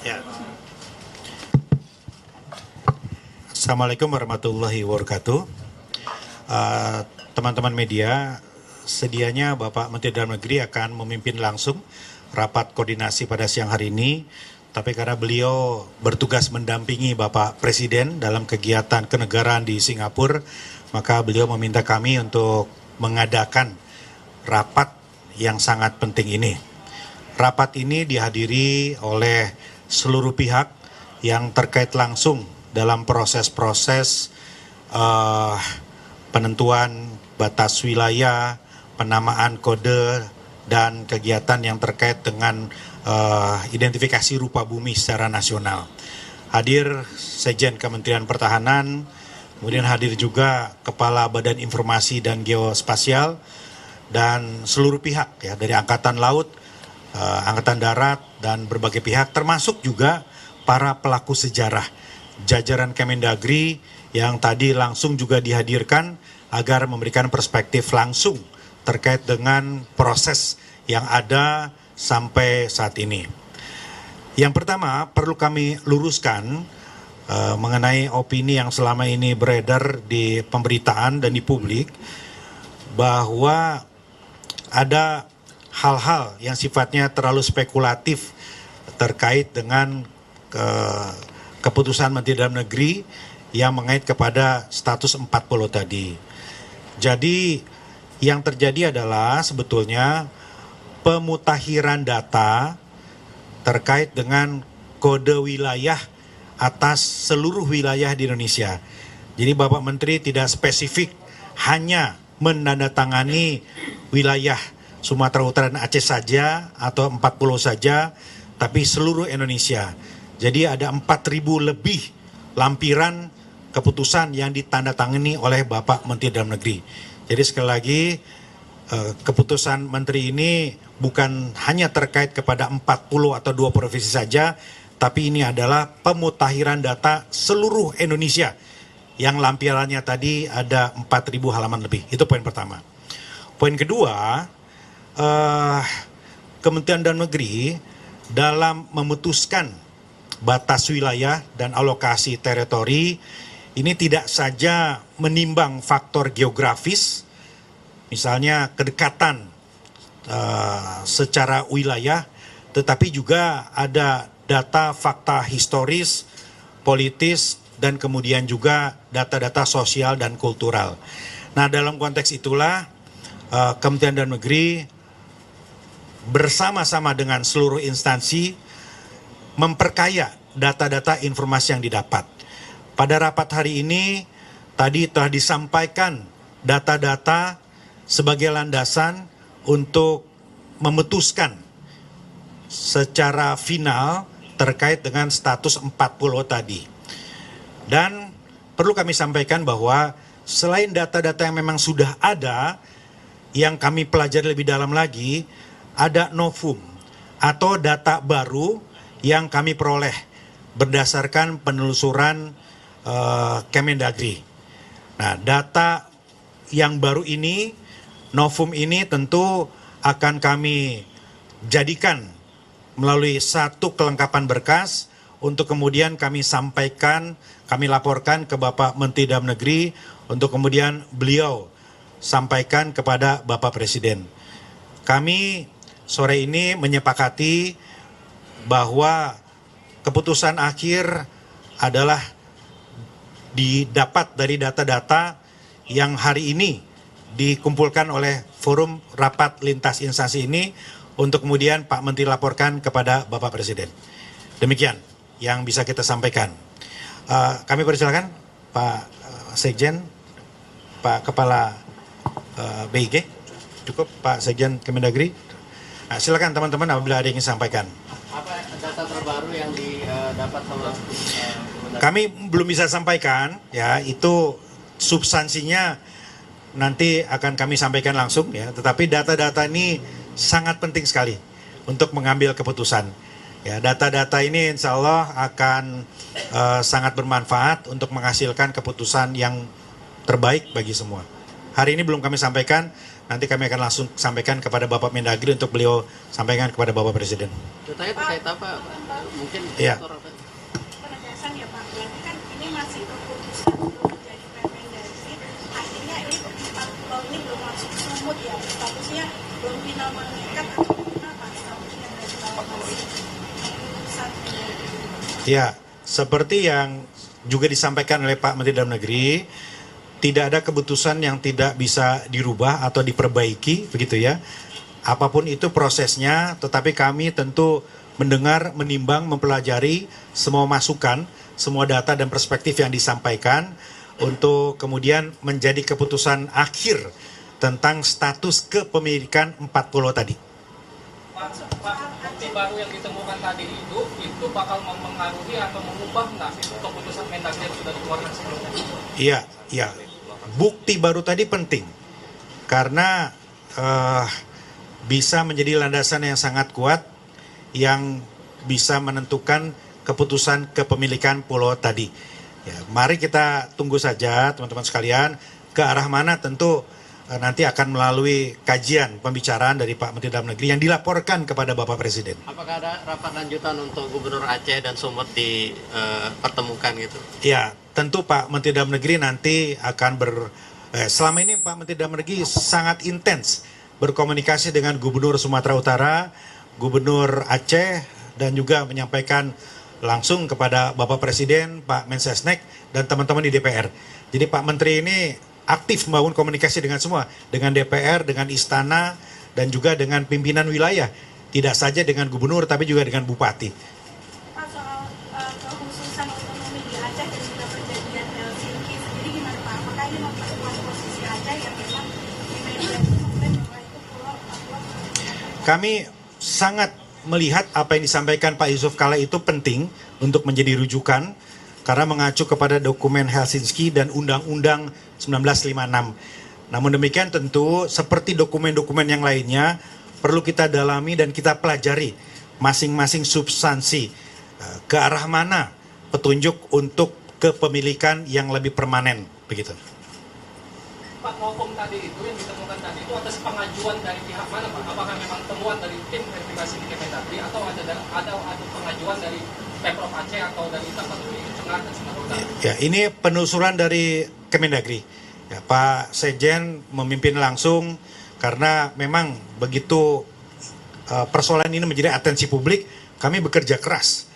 Ya. Assalamualaikum warahmatullahi wabarakatuh. Teman-teman media, sedianya Bapak Menteri Dalam Negeri akan memimpin langsung rapat koordinasi pada siang hari ini. Tapi karena beliau bertugas mendampingi Bapak Presiden dalam kegiatan kenegaraan di Singapura, maka beliau meminta kami untuk mengadakan rapat yang sangat penting ini. Rapat ini dihadiri oleh seluruh pihak yang terkait langsung dalam proses-proses penentuan batas wilayah, penamaan kode, dan kegiatan yang terkait dengan identifikasi rupa bumi secara nasional. Hadir Sekjen Kementerian Pertahanan, kemudian hadir juga Kepala Badan Informasi dan Geospasial, dan seluruh pihak ya, dari Angkatan Laut, Angkatan Darat, dan berbagai pihak, termasuk juga para pelaku sejarah, jajaran Kemendagri yang tadi langsung juga dihadirkan agar memberikan perspektif langsung terkait dengan proses yang ada sampai saat ini. Yang pertama, perlu kami luruskan mengenai opini yang selama ini beredar di pemberitaan dan di publik, bahwa ada hal-hal yang sifatnya terlalu spekulatif terkait dengan keputusan Menteri Dalam Negeri yang mengait kepada status 40 tadi. Jadi yang terjadi adalah sebetulnya pemutakhiran data terkait dengan kode wilayah atas seluruh wilayah di Indonesia. Jadi Bapak Menteri tidak spesifik hanya menandatangani wilayah Sumatera Utara dan Aceh saja atau 40 saja, tapi seluruh Indonesia. Jadi ada 4.000 lebih lampiran keputusan yang ditandatangani oleh Bapak Menteri Dalam Negeri. Jadi sekali lagi, keputusan Menteri ini bukan hanya terkait kepada 40 atau 2 provinsi saja, tapi ini adalah pemutakhiran data seluruh Indonesia yang lampirannya tadi ada 4.000 halaman lebih. Itu poin pertama. Poin kedua, Kementerian Dalam Negeri dalam memutuskan batas wilayah dan alokasi teritori ini tidak saja menimbang faktor geografis, misalnya kedekatan secara wilayah, tetapi juga ada data fakta historis, politis, dan kemudian juga data-data sosial dan kultural. Nah, dalam konteks itulah Kementerian Dalam Negeri bersama-sama dengan seluruh instansi memperkaya data-data informasi yang didapat. Pada rapat hari ini tadi telah disampaikan data-data sebagai landasan untuk memutuskan secara final terkait dengan status 40 tadi. Dan perlu kami sampaikan bahwa selain data-data yang memang sudah ada, yang kami pelajari lebih dalam lagi, ada novum atau data baru yang kami peroleh berdasarkan penelusuran Kemendagri. Nah, data yang baru ini, novum ini tentu akan kami jadikan melalui satu kelengkapan berkas untuk kemudian kami sampaikan, kami laporkan ke Bapak Menteri Dalam Negeri untuk kemudian beliau sampaikan kepada Bapak Presiden. Kami sore ini menyepakati bahwa keputusan akhir adalah didapat dari data-data yang hari ini dikumpulkan oleh forum rapat lintas instansi ini untuk kemudian Pak Menteri laporkan kepada Bapak Presiden. Demikian yang bisa kita sampaikan. Kami persilakan Pak Sekjen, Pak Kepala BIG, cukup Pak Sekjen Kemendagri. Nah, silakan teman-teman apabila ada yang ingin sampaikan. Apa data terbaru yang didapat oleh kami belum bisa sampaikan, ya itu substansinya nanti akan kami sampaikan langsung ya. Tetapi data-data ini sangat penting sekali untuk mengambil keputusan. Ya, data-data ini insya Allah akan sangat bermanfaat untuk menghasilkan keputusan yang terbaik bagi semua. Hari ini belum kami sampaikan, nanti kami akan langsung sampaikan kepada Bapak Mendagri untuk beliau sampaikan kepada Bapak Presiden. Datanya terkait apa? Mungkin Iya. Penegasan ya Pak, berarti kan ini masih keputusan belum menjadi Permendagri, artinya ini 4 pulau ini belum masuk sumut ya, statusnya belum final mengikat atau kenapa statusnya dari bawah masih keputusan Mendagri. Ya, seperti yang juga disampaikan oleh Pak Menteri Dalam Negeri, tidak ada keputusan yang tidak bisa dirubah atau diperbaiki, begitu ya. Apapun itu prosesnya, tetapi kami tentu mendengar, menimbang, mempelajari semua masukan, semua data dan perspektif yang disampaikan untuk kemudian menjadi keputusan akhir tentang status kepemilikan 4 pulau tadi. Pak, bukti baru yang ditemukan tadi itu bakal mempengaruhi atau mengubah nggak itu keputusan Mendagri yang sudah dikeluarkan sebelumnya? Iya, iya. Bukti baru tadi penting karena bisa menjadi landasan yang sangat kuat yang bisa menentukan keputusan kepemilikan pulau tadi. Ya, mari kita tunggu saja teman-teman sekalian ke arah mana tentu nanti akan melalui kajian pembicaraan dari Pak Menteri Dalam Negeri yang dilaporkan kepada Bapak Presiden. Apakah ada rapat lanjutan untuk Gubernur Aceh dan Sumut dipertemukan gitu? Ya, tentu Pak Menteri Dalam Negeri nanti akan selama ini Pak Menteri Dalam Negeri sangat intens berkomunikasi dengan Gubernur Sumatera Utara, Gubernur Aceh, dan juga menyampaikan langsung kepada Bapak Presiden, Pak Mensesnek, dan teman-teman di DPR. Jadi Pak Menteri ini aktif membangun komunikasi dengan semua, dengan DPR, dengan Istana, dan juga dengan pimpinan wilayah. Tidak saja dengan Gubernur, tapi juga dengan Bupati. Pak, soal kekhususan otonomi di Aceh dan juga perjanjian Helsinki sendiri gimana Pak? Apakah ini memperkuat posisi Aceh yang memang di media itu mengklaim bahwa itu pulau Papua? Kami sangat melihat apa yang disampaikan Pak Yusuf Kala itu penting untuk menjadi rujukan karena mengacu kepada dokumen Helsinki dan Undang-Undang 1956. Namun demikian tentu seperti dokumen-dokumen yang lainnya perlu kita dalami dan kita pelajari masing-masing substansi ke arah mana petunjuk untuk kepemilikan yang lebih permanen begitu. Pak, hukum tadi itu yang ditemukan tadi itu atas pengajuan dari pihak mana Pak? Apakah memang temuan dari tim verifikasi di Kemendagri atau ada pengajuan dari Pemprov Aceh atau dari Tapanuli Tengah dan Sumatera Utara? Ya, ini penelusuran dari Kemendagri. Ya, Pak Sekjen memimpin langsung karena memang begitu persoalan ini menjadi atensi publik, kami bekerja keras.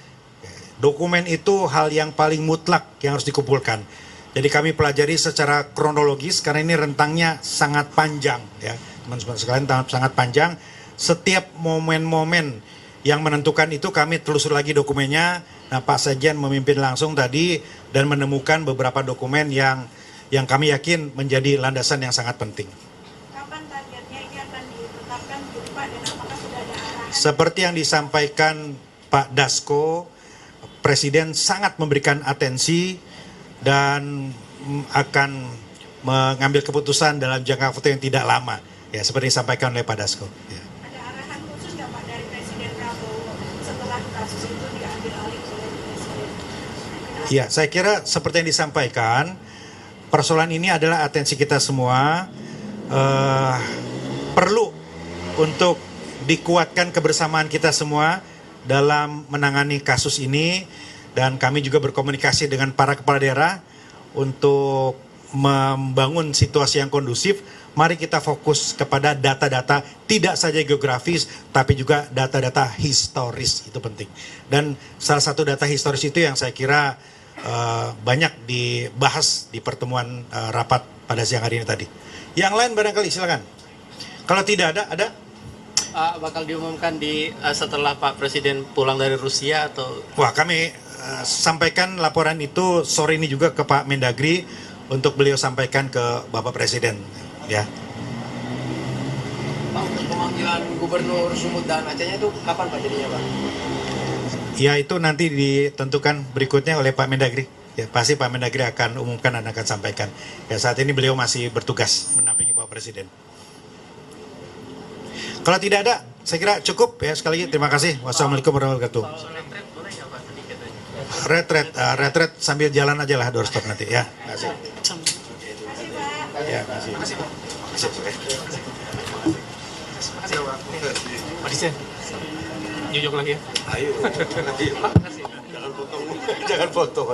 Dokumen itu hal yang paling mutlak yang harus dikumpulkan. Jadi kami pelajari secara kronologis karena ini rentangnya sangat panjang, ya teman-teman sekalian, sangat panjang. Setiap momen-momen yang menentukan itu kami telusur lagi dokumennya. Nah, Pak Sekjen memimpin langsung tadi dan menemukan beberapa dokumen yang kami yakin menjadi landasan yang sangat penting. Kapan targetnya ini akan ditetapkan Pak dan apakah sudah ada arahan? Seperti yang disampaikan Pak Dasko, Presiden sangat memberikan atensi dan akan mengambil keputusan dalam jangka waktu yang tidak lama. Ya, seperti disampaikan oleh Pak Dasko. Ya. Ada arahan khusus nggak Pak dari Presiden Prabowo setelah kasus itu diambil alih oleh Presiden? Ya, saya kira seperti yang disampaikan, persoalan ini adalah atensi kita semua. Perlu untuk dikuatkan kebersamaan kita semua dalam menangani kasus ini. Dan kami juga berkomunikasi dengan para kepala daerah untuk membangun situasi yang kondusif. Mari kita fokus kepada data-data tidak saja geografis, tapi juga data-data historis, itu penting. Dan salah satu data historis itu yang saya kira banyak dibahas di pertemuan rapat pada siang hari ini tadi. Yang lain barangkali silakan. Kalau tidak ada? Bakal diumumkan setelah Pak Presiden pulang dari Rusia atau? Wah, kami sampaikan laporan itu sore ini juga ke Pak Mendagri untuk beliau sampaikan ke Bapak Presiden, ya. Pak, untuk pemanggilan Gubernur Sumut dan Acehnya itu kapan Pak jadinya Pak? Ya, itu nanti ditentukan berikutnya oleh Pak Mendagri. Ya, pasti Pak Mendagri akan umumkan dan akan sampaikan. Ya, saat ini beliau masih bertugas menampingi Bapak Presiden. Kalau tidak ada, saya kira cukup ya. Sekali lagi terima kasih. Wassalamualaikum warahmatullahi wabarakatuh. Retret sambil jalan aja lah doorstop nanti ya. Terima kasih. Terima kasih Pak. Ya, terima kasih. Pak Dirjen, jujur lagi ya. Ayo, Pak, makasih. jangan potong. Jangan potong.